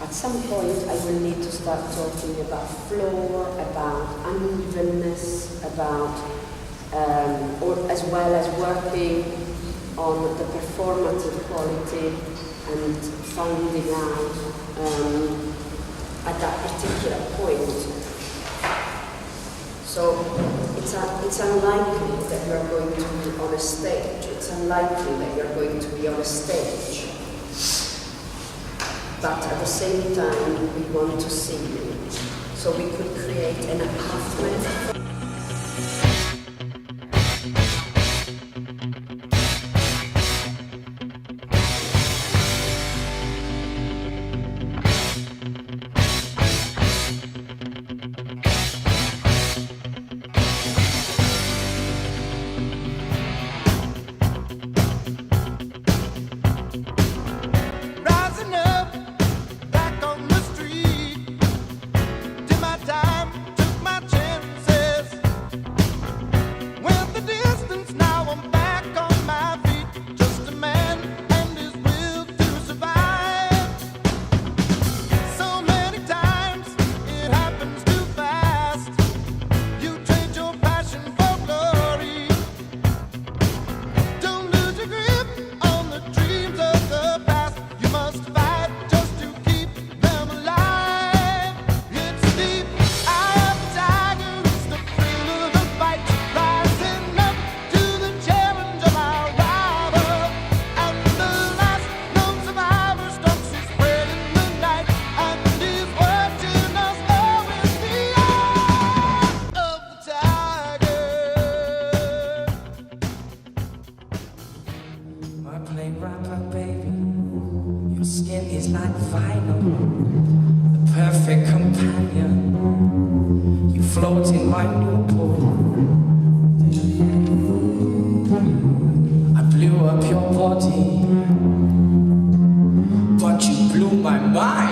At some point, I will need to start talking about flow, about unevenness, about, or as well as working on the performative quality and finding out at that particular point. So it's unlikely that you're going to be on a stage. It's unlikely that you're going to be on a stage. But at the same time, we want to see you. So we could create an apartment. Your skin is like vinyl, the perfect companion. You float in my new pool. I blew up your body, but you blew my mind.